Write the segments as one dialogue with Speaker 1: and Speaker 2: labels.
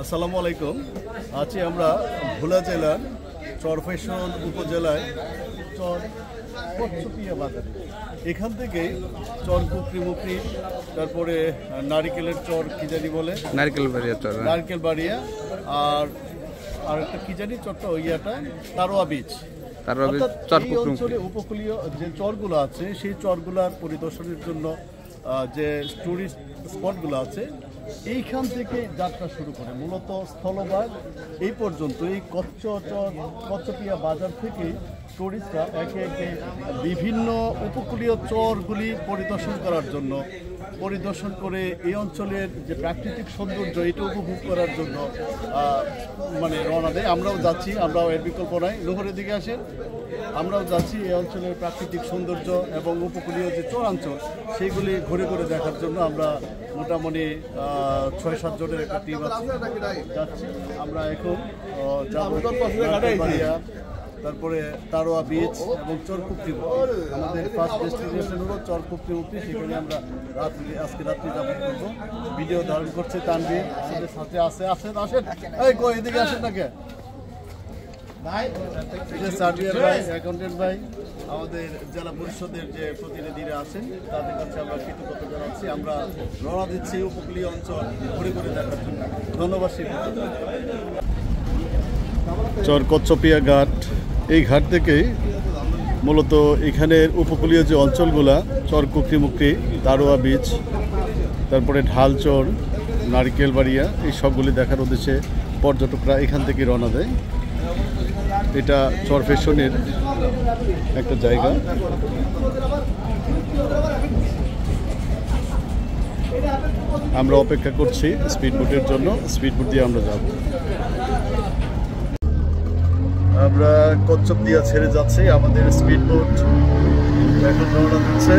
Speaker 1: আসসালামু আলাইকুম। আজকে আমরা ভোলা জেলার চরফ্যাশন উপজেলায় চর কচ্ছপিয়া বাজারে। এখান থেকে চর কুকরি তারপরে নারিকেলের চর কি জানি বলে, নারকেল বাড়িয়া আর একটা কি জানি চরটা ওইটা তারোয়া বীচ। এই অঞ্চলে উপকূলীয় যে চরগুলো আছে সেই চরগুলার পরিদর্শনের জন্য যে টুরিস্ট স্পটগুলো আছে এইখান থেকে যাত্রা শুরু করে মূলত স্থলভাগ এই পর্যন্ত এই কচ্ছপিয়া বাজার থেকে টুরিস্টরা একে একে বিভিন্ন উপকূলীয় চরগুলি পরিদর্শন করে এই অঞ্চলের যে প্রাকৃতিক সৌন্দর্য এটা উপভোগ করার জন্য মানে রওনা দেয়। আমরাও যাচ্ছি, আমরাও এর বিকল্প নাই। লোহরের দিকে আসেন, আমরাও যাচ্ছি এই অঞ্চলের প্রাকৃতিক সৌন্দর্য এবং উপকূলীয় যে চরাঞ্চল সেইগুলি ঘুরে ঘুরে দেখার জন্য আমরা মোটামুটি ৬-৭ জনের একটা টিম আছে যাচ্ছি। আমরা এখন তারপরে তারোয়া বীচ এবং চরকুকরি আমাদের ফার্স্ট ডেস্টিনেশন হলো চরকুকরি। সেখানে আমরা আজকে রাত্রি যাপন করবো। ভিডিও ধারণ করছে তানভীর, আমাদের সাথে আসেন এদিকে আসেন নাকি সার্ভিয়ার ভাই, অ্যাকাউন্টেন্ট ভাই, আমাদের জেলা পরিষদের যে প্রতিনিধিরা আছেন তাদের কাছে আমরা কৃতজ্ঞতা জানাচ্ছি। আমরা রওনা দিচ্ছি উপকূলীয় অঞ্চল ঘুরে ঘুরে দেখার জন্য। ধন্যবাদ। চর কচ্ছপিয়া ঘাট, এই ঘাট থেকেই মূলত এখানের উপকূলীয় যে অঞ্চলগুলা চর কুকরি তারোয়া বীচ, তারপরে ঢালচর, নারিকেল বাড়িয়া, এই সবগুলি দেখার উদ্দেশ্যে পর্যটকরা এখান থেকে রওনা দেয়। এটা চরফ্যাশনের একটা জায়গা। আমরা অপেক্ষা করছি স্পিডবোটের জন্য। স্পিডবোট দিয়ে আমরা যাব। আমরা কচ্ছপিয়া ছেড়ে যাচ্ছি, আমাদের স্পিডবোট এখন রওনা দিচ্ছে।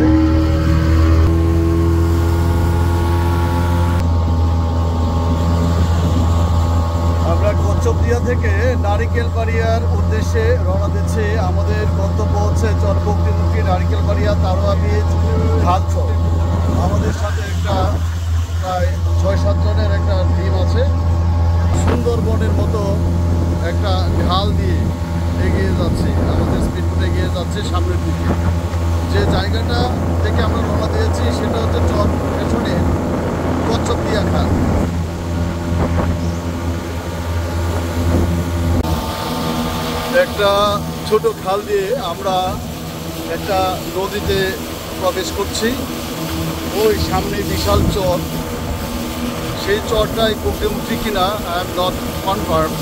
Speaker 1: আমরা কচ্ছপিয়া থেকে নারিকেল বাড়িয়ার উদ্দেশ্যে রওনা দিচ্ছি। আমাদের গন্তব্য হচ্ছে চর কুকরি, নারিকেল বাড়িয়া, তারোয়া বীচ, ঢালচর। আমাদের সাথে একটা প্রায় ৬-৭ জনের একটা টিম আছে। সুন্দরবনের মতো একটা ঢাল দিয়ে এগিয়ে যাচ্ছি, আমাদের স্পিডবোট এগিয়ে যাচ্ছে সামনের দিকে। যে জায়গাটা থেকে আমরা রওনা দিয়েছি সেটা হচ্ছে চরফ্যাশনের কচ্ছপিয়া ঘাট। একটা ছোট খাল দিয়ে আমরা একটা নদীতে প্রবেশ করছি। ওই সামনে বিশাল চর, সেই চরটাই কুকরি কিনা আই এম নট কনফার্ম।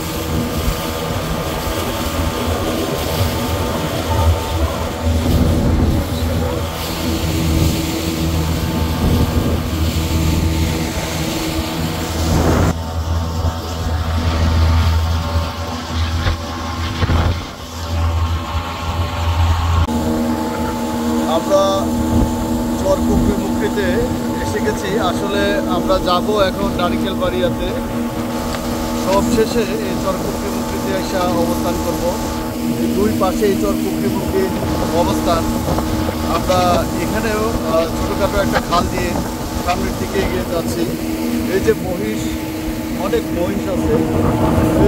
Speaker 1: আমরা চর কুকরিতে এসে গেছি। আসলে আমরা যাব এখন নারিকেল বাড়িয়াতে। সব শেষে এই চর কুকরিতে এসে অবস্থান করব। দুই পাশে এই চর কুকরির অবস্থান। আমরা এখানেও ছোটোখাটো একটা খাল দিয়ে সামনের দিকে এগিয়ে যাচ্ছি। এই যে মহিষ, অনেক মহিষ আছে,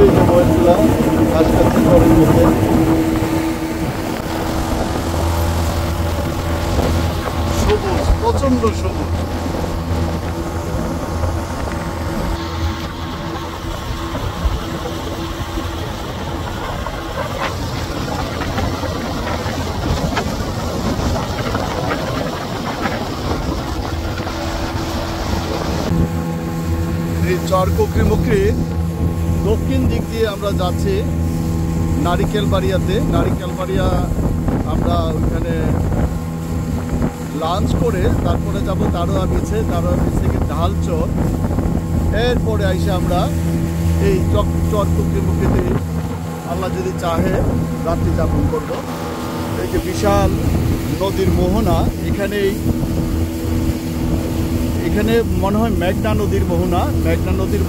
Speaker 1: এই যে মহিষগুলা ঘাস খাচ্ছে চরের মধ্যে। সবুজ, প্রচন্ড সবুজ। এই চর কুকরি দক্ষিণ দিক দিয়ে আমরা যাচ্ছি নারিকেল বাড়িয়াতে। নারিকেল বাড়িয়া আমরা ওইখানে লাঞ্চ করে তারপরে যাব তারোয়া বীচে। তারোয়া বীচ থেকে ঢালচর, এরপরে আইসে আমরা এই চর কুকরিতে আল্লাহ যদি চাহে রাত্রি যাপন করব। এই যে বিশাল নদীর মোহনা, এখানে মনে হয় মেঘনা নদীর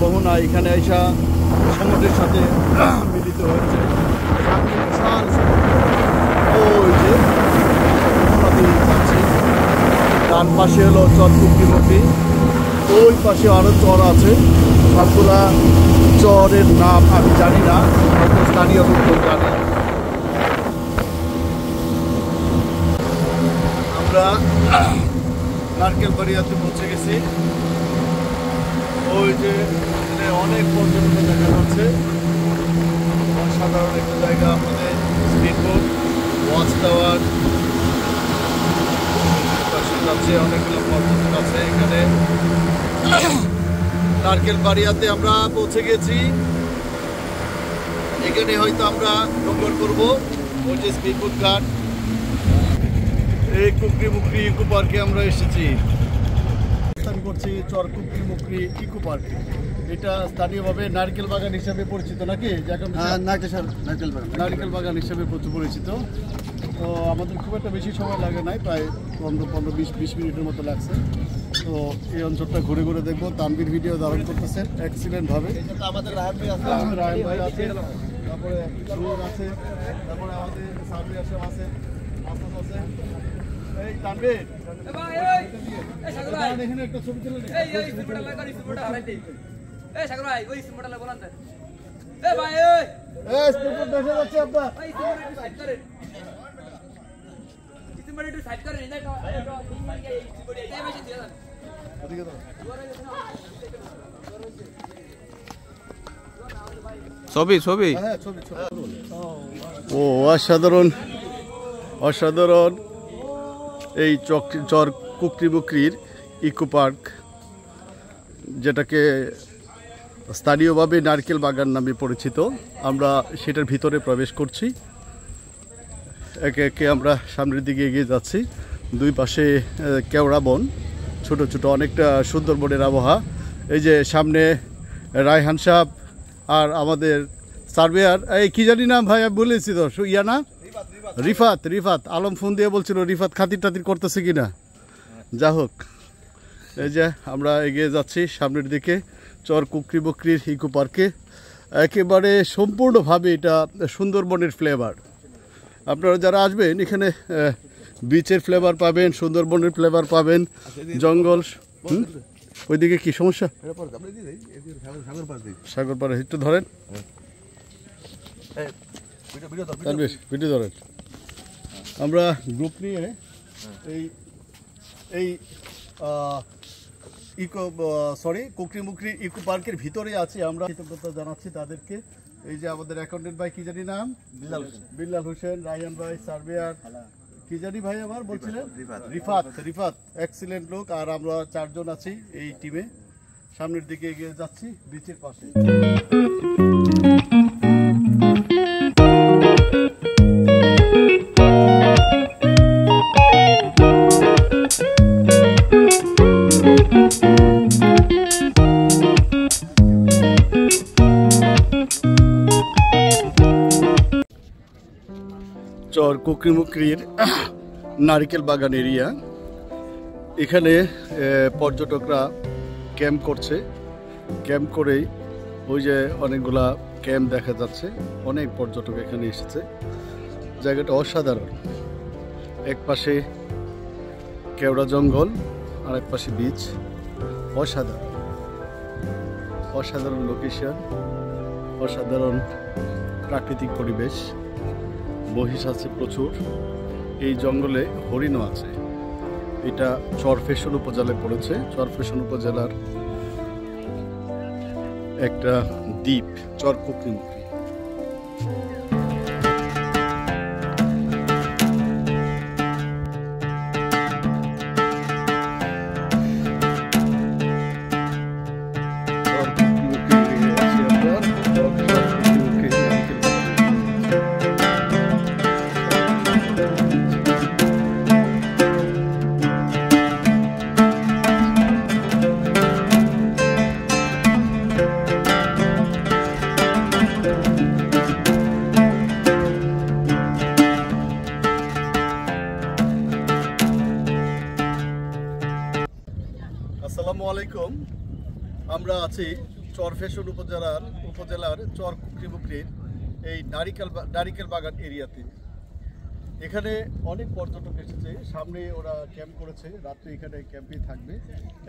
Speaker 1: মোহনা। এখানে আইসা সমুদ্রের সাথে মিলিত হয়েছে। বিশাল ওই যে ডান পাশে হলো চর কুকরি, ওই পাশে আরও চর আছে। সবগুলা চরের নাম আমি জানি না, স্থানীয় লোকজন জানে। আমরা নারকেল বাড়িয়াতে পৌঁছে গেছি। ওই যে অনেক পর্যটন দেখা যাচ্ছে, অসাধারণ একটা জায়গা। আমাদের স্পিডবোট, ওয়াচ টাওয়ার আছে, অনেকগুলো পর্যটন আছে এখানে। নারকেল বাড়িয়াতে আমরা পৌঁছে গেছি। এখানে হয়তো আমরা নোংর করবো। ওই যে স্পিডবোট ঘাট, এই কুকরিমুকরি ইকো পার্কে আমরা এসেছি। করছি চর কুকরিমুকরি ইকো পার্কে। এটা স্থানীয়ভাবে নারকেল বাগান হিসাবে পরিচিত নাকি? নারকেল বাগান হিসাবে পরিচিত। তো আমাদের খুব একটা বেশি সময় লাগে নাই, প্রায় 15-20 মিনিটের মতো লাগছে। তো এই অঞ্চলটা ঘুরে ঘুরে দেখবো। তানভীর ভিডিও ধারণ করতেছেন এক্সিলেন্ট ভাবে। আমাদের রায়ন ভাই আছে, তারপরে আছে, তারপরে আমাদের সাবরি আছে, আছে। এই তানভীর এখানে একটা ছবি তুলে
Speaker 2: ছবি ছবি।
Speaker 1: ও অসাধারণ অসাধারণ এই চর কুকরিমুকরির ইকো পার্ক, যেটাকে স্থানীয়ভাবে নারকেল বাগান নামে পরিচিত। আমরা সেটার ভিতরে প্রবেশ করছি। একে একে আমরা সামনের দিকে এগিয়ে যাচ্ছি। দুই পাশে কেওড়া বন, ছোট ছোট, অনেকটা সুন্দরবনের আবহাওয়া। এই যে সামনে রায়হান সাহেব আর আমাদের সার্ভেয়ার, এই কি জানি না ভাই, আমি বলেছি তো ইয়া না, রিফাত আলম ফোন দিয়ে বলছিল রিফাত খাতির টাতির করতেছে কিনা। যা হোক, এই যে আমরা এগিয়ে যাচ্ছি সামনের দিকে চর কুকরিমুকরির ইকো পার্কে। একেবারে সম্পূর্ণভাবে এটা সুন্দরবনের ফ্লেভার। আপনারা যারা আসবেন এখানে বিচের ফ্লেভার পাবেন, সুন্দরবনের ফ্লেভার পাবেন, জঙ্গল। ওইদিকে কি সমস্যা? সাগর পাড়ে একটু ধরেন, ভিডিও ধরেন। আমরা গ্রুপ নিয়ে এই কুকরিমুকরি ইকো পার্কের ভিতরে আছি। আমরা কৃতজ্ঞতা জানাচ্ছি তাদেরকে। এই যে আমাদের অ্যাকাউন্টেন্ট ভাই, কি জানি নাম, বিল্লাল হোসেন, রায়হান ভাই, সার্ভেয়ার, কি জানি ভাই আমার বলছিলেন, রিফাত এক্সিলেন্ট লোক। আর আমরা 4 জন আছি এই টিমে। সামনের দিকে এগিয়ে যাচ্ছি বিচের পাশে। চর কুকরিমুকরির নারিকেল বাগান এরিয়া। এখানে পর্যটকরা ক্যাম্প করছে। ক্যাম্প করেই ওই যে অনেকগুলা ক্যাম্প দেখা যাচ্ছে, অনেক পর্যটক এখানে এসেছে। জায়গাটা অসাধারণ। এক পাশে কেওড়া জঙ্গল আর এক পাশে বিচ। অসাধারণ লোকেশন, অসাধারণ প্রাকৃতিক পরিবেশ। মহিষ আছে প্রচুর। এই জঙ্গলে হরিণও আছে। এটা চরফ্যাশন উপজেলায় পড়েছে। চরফ্যাশন উপজেলার একটা দ্বীপ চর কুকরিমুকরি। আসসালামু আলাইকুম। আমরা আছি চরফ্যাশন উপজেলার চর কুকরিমুকরির এই নারিকেল বাগান এরিয়াতে। এখানে অনেক পর্যটক এসেছে, সামনে ওরা ক্যাম্প করেছে, রাত্রে এখানে ক্যাম্পেই থাকবে।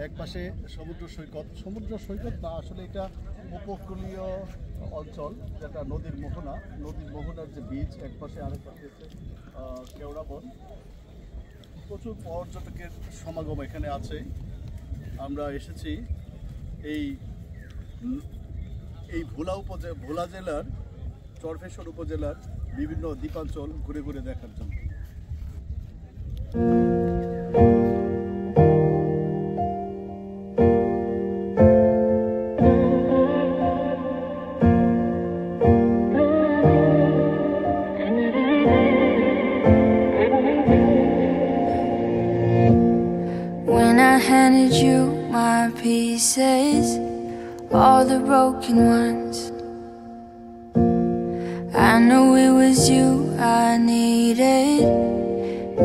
Speaker 1: এক পাশে সমুদ্র সৈকত না, আসলে এটা উপকূলীয় অঞ্চল, যেটা নদীর মোহনার যে বীজ, এক পাশে আরেক পাশে হচ্ছে কেওড়া বন। প্রচুর পর্যটকের সমাগম এখানে আছে। আমরা এসেছি এই ভোলা জেলার চরফেশন উপজেলার বিভিন্ন দ্বীপাঞ্চল ঘুরে ঘুরে দেখার জন্য।
Speaker 2: When I handed you my pieces, all the broken ones, I knew it was you I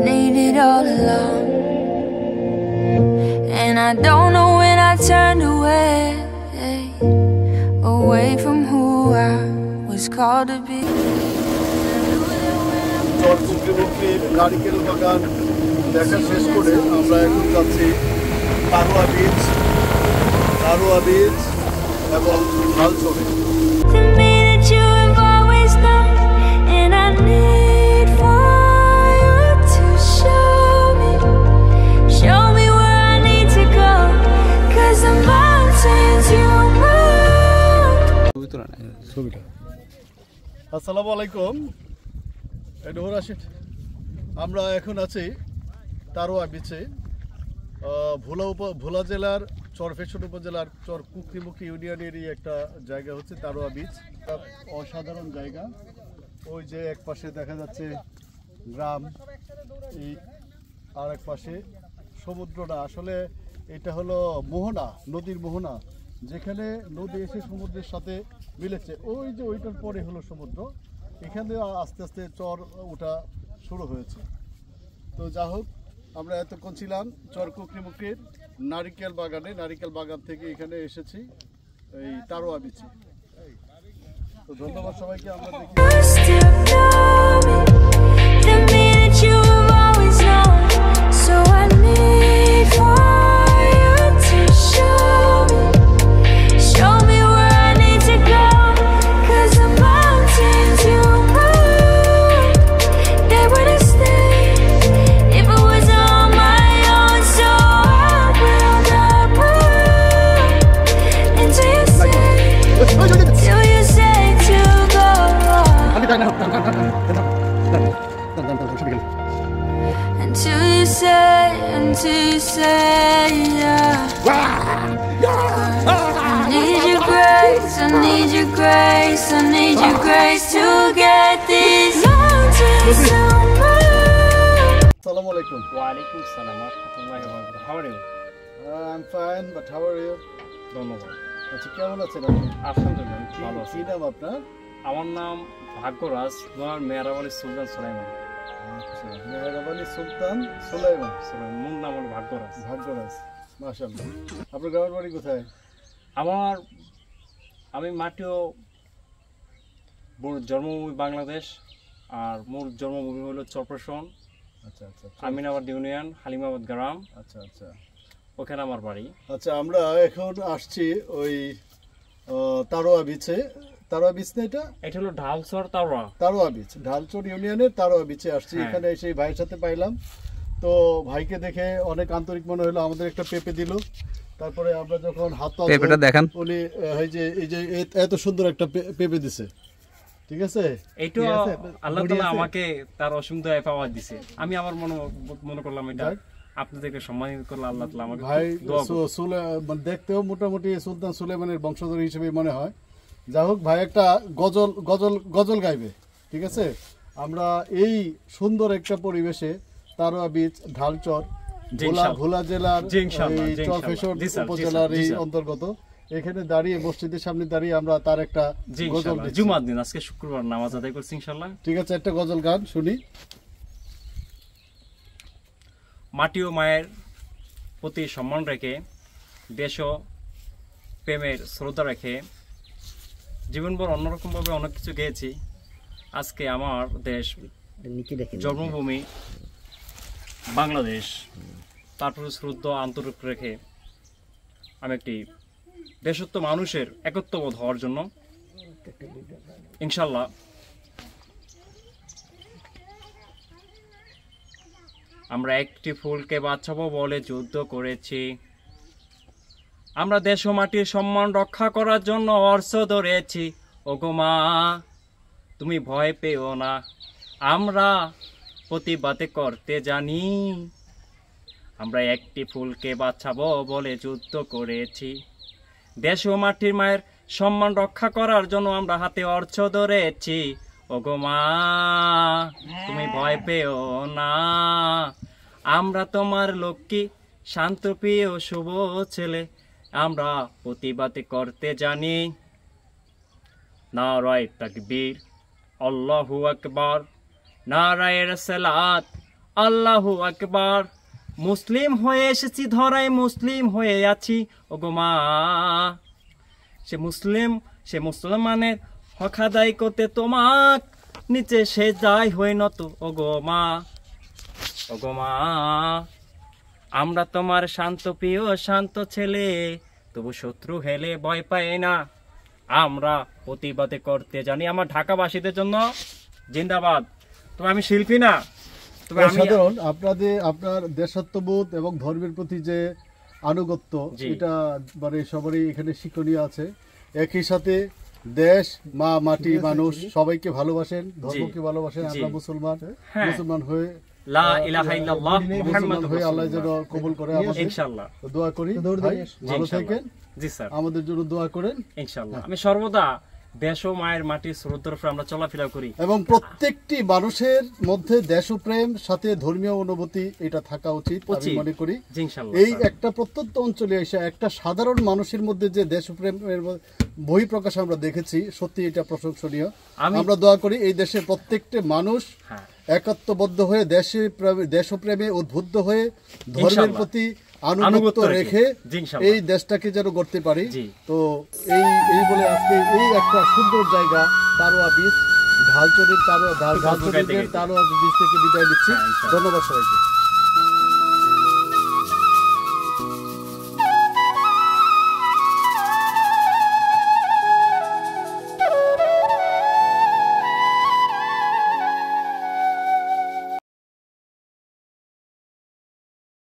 Speaker 2: needed all along. And I don't know when I turned away from who I was called to be.
Speaker 1: চরকুকরিমুকরির নারিকেল বাগান দেখা শেষ করে আমরা এখন যাচ্ছি তারোয়া beech এবং ঢালচরে।
Speaker 2: The me that you have always known, and I need for you to show me where I need to go, 'cause the mountains you move.
Speaker 1: ছবিটা। আসসালামু আলাইকুম, এডোর রাশিদ। আমরা এখন আছি তারোয়া বিচে। ভোলা জেলার চরফেশন উপজেলার চরকুকরিমুকরি ইউনিয়নেরই একটা জায়গা হচ্ছে তারোয়া বিচ। অসাধারণ জায়গা। ওই যে এক পাশে দেখা যাচ্ছে গ্রাম, এই আর এক পাশে সমুদ্রটা। আসলে এটা হলো নদীর মোহনা, যেখানে নদী এসে সমুদ্রের সাথে মিলেছে। ওই যে ওইটার পরে হলো সমুদ্র। এখানে আস্তে আস্তে চর ওঠা শুরু হয়েছে। তো যা হোক, আমরা এতক্ষণ ছিলাম চরকুকরিমুকরির নারিকেল বাগান থেকে এখানে এসেছি এই তারোয়া বিচে। তো ধন্যবাদ সবাইকে। আমরা দেখি
Speaker 2: The me that you have always known, so I need for you to show me where I need to go, 'cause the mountains you move, they wouldn't stay if it was on my own. So I will not move until you say to go on. Until you say, yeah. I need your grace, I need your grace, I need your grace to get these mountains to move.
Speaker 1: Assalamu alaikum.
Speaker 3: Wa alaikum salam wa rahmatullahi wa barakatuh. How are you?
Speaker 1: I'm fine, but how are you?
Speaker 3: ধন্যবাদ।
Speaker 1: আচ্ছা, কেমন আছেন আপনি?
Speaker 3: আলহামদুলিল্লাহ ভালো আছি।
Speaker 1: কি নাম আপনার?
Speaker 3: আমার নাম ভাগ্যরাজ, আমার মেহরাব আলী সুলতান সুলাইমান।
Speaker 1: আচ্ছা, মেহরাব আলী সুলতান সুলাইমান।
Speaker 3: মূল নাম হলো ভাগ্যরাজ।
Speaker 1: মাশাআল্লাহ। আপনার গ্রামের বাড়ি কোথায়?
Speaker 3: আমি মাটিও জন্মভূমি বাংলাদেশ, আর মূল জন্মভূমি হলো চরফেশন।
Speaker 1: আচ্ছা,
Speaker 3: আমিনাবাদ ইউনিয়ন, হালিমাবাদ গ্রাম।
Speaker 1: আচ্ছা,
Speaker 3: ওখানে আমার বাড়ি।
Speaker 1: আচ্ছা, আমরা এখন আসছি ওই তারোয়া বিচে। তারোয়া বিচ না এটা
Speaker 3: হলো ঢালচর
Speaker 1: তারোয়া বিচ, ঢালচর ইউনিয়নের তারোয়া বিচে আসছি। এখানে এসে ভাইয়ের সাথে পাইলাম, তো ভাইকে দেখে অনেক আন্তরিক মনে হলো। আমাদের একটা পেঁপে দিল। তারপরে আমরা যখন পেঁপেটা দেখান, উনি এই যে এত সুন্দর একটা পেঁপে দিছে। ঠিক আছে,
Speaker 3: এইটা আল্লাহ তাআলা আমাকে তার অসীম দয়ায় পাওয়া দিছে। আমি আমার মনে করলাম এটা আপনাদেরকে সম্মানিত করলে আল্লাহ তাআলা আমাকে
Speaker 1: ভাই দেখতেও মোটামুটি সুলতান সুলাইমানের বংশধর হিসেবে মনে হয়। যাই হোক, ভাই একটা গজল গাইবে। ঠিক আছে, আমরা এই সুন্দর একটা পরিবেশে তারোয়া বিচ, ঢালচর, ভোলা জেলার চরফেশন উপজেলার এই অন্তর্গত, এখানে দাঁড়িয়ে মসজিদের সামনে দাঁড়িয়ে আমরা তার একটা গজল,
Speaker 3: জুমার দিন আজকে শুক্রবার নামাজ আদায় করছি ইনশাআল্লাহ।
Speaker 1: ঠিক আছে, একটা গজল গান শুনি।
Speaker 3: মাটি ও মায়ের প্রতি সম্মান রেখে, দেশ ও প্রেমের শ্রদ্ধা রেখে জীবনভর অন্যরকমভাবে অনেক কিছু গেয়েছি। আজকে আমার দেশ জন্মভূমি বাংলাদেশ, তারপরে শ্রদ্ধা আন্তরিক রেখে আমি একটি দেশত্ব মানুষের একত্ববোধ হওয়ার জন্য ইনশাল্লাহ আমরা একটি ফুলকে বাঁচাবো বলে যুদ্ধ করেছি। আমরা দেশ ও মাটির সম্মান রক্ষা করার জন্য অর্থ ধরেছি। ওগো মা, তুমি ভয় পেও না, আমরা প্রতিবাদ করতে জানি। আমরা একটি ফুলকে বাঁচাবো বলে যুদ্ধ করেছি। দেশ ও মাটির মায়ের সম্মান রক্ষা করার জন্য আমরা হাতে অর্থ ধরেছি। ওগো মা, তুমি ভয় পেও না, আমরা তোমার লক্ষ্মী শান্তপ্রিয় শুভ ছেলে, আমরা প্রতিবাদ করতে জানি। নারায়ে তাকবীর, আল্লাহু আকবার, নারায়ে রিসালাত, আল্লাহু আকবার। মুসলিম হয়ে এসেছি ধরায়, মুসলিম হয়ে আছি। ওগো মা, সে মুসলমানের হক আদায় করতে তোমাক নিচে সে যায় হই নত। ওগো মা, ওগো মা, আমরা তোমার শান্ত প্রিয় শান্ত ছেলে, তবু শত্রু হেলে ভয় পাই না, আমরা প্রতিবাদ করতে জানি। আমার ঢাকাবাসীদের জন্য জিন্দাবাদ। তবে আমি শিল্পী না, তবে আমি
Speaker 1: সাধারণ আপনার দেশাত্মবোধ এবং ধর্মের প্রতি যে আনুগত্য, এটা মানে সবারই এখানে শিক্ষণীয় আছে। একই সাথে দেশ, মা, মাটি, মানুষ সবাইকে ভালোবাসেন, ধর্মকে ভালোবাসেন। আমরা মুসলমান হয়ে
Speaker 3: লা ইলাহা ইল্লাল্লাহ মুহাম্মাদুর
Speaker 1: হয়ে আল্লাহ যেন
Speaker 3: রাসূলুল্লাহ
Speaker 1: কবুল করে আমাদের,
Speaker 3: ইনশাআল্লাহ
Speaker 1: দোয়া করি। ভাই ভালো থাকেন,
Speaker 3: জি স্যার,
Speaker 1: আমাদের জন্য দোয়া করেন
Speaker 3: ইনশাআল্লাহ। আমি সর্বদা দেশ ও মায়ের মাটির শ্রদ্ধার উপর আমরা চলাফেরা করি
Speaker 1: এবং প্রত্যেকটি মানুষের মধ্যে দেশপ্রেম সাথে ধর্মীয় অনুভূতি এটা থাকা উচিত আমি মনে করি।
Speaker 3: জি ইনশাআল্লাহ।
Speaker 1: এই একটা প্রত্যন্ত অঞ্চলে এসে একটা সাধারণ মানুষের মধ্যে যে দেশপ্রেমের বহিঃপ্রকাশ আমরা দেখেছি, সত্যি এটা প্রশংসনীয়। আমরা দোয়া করি এই দেশের প্রত্যেকটি মানুষ একাত্মবদ্ধ হয়ে দেশপ্রেমে উদ্বুদ্ধ হয়ে ধর্মের প্রতি আনুগত্য রেখে এই দেশটাকে যেন গড়তে পারি। তো এই বলে আজকে এই একটা সুন্দর জায়গা তারোয়া বীচ, ঢালচরের তারোয়া বীচ থেকে বিদায় নিচ্ছি। ধন্যবাদ সবাইকে।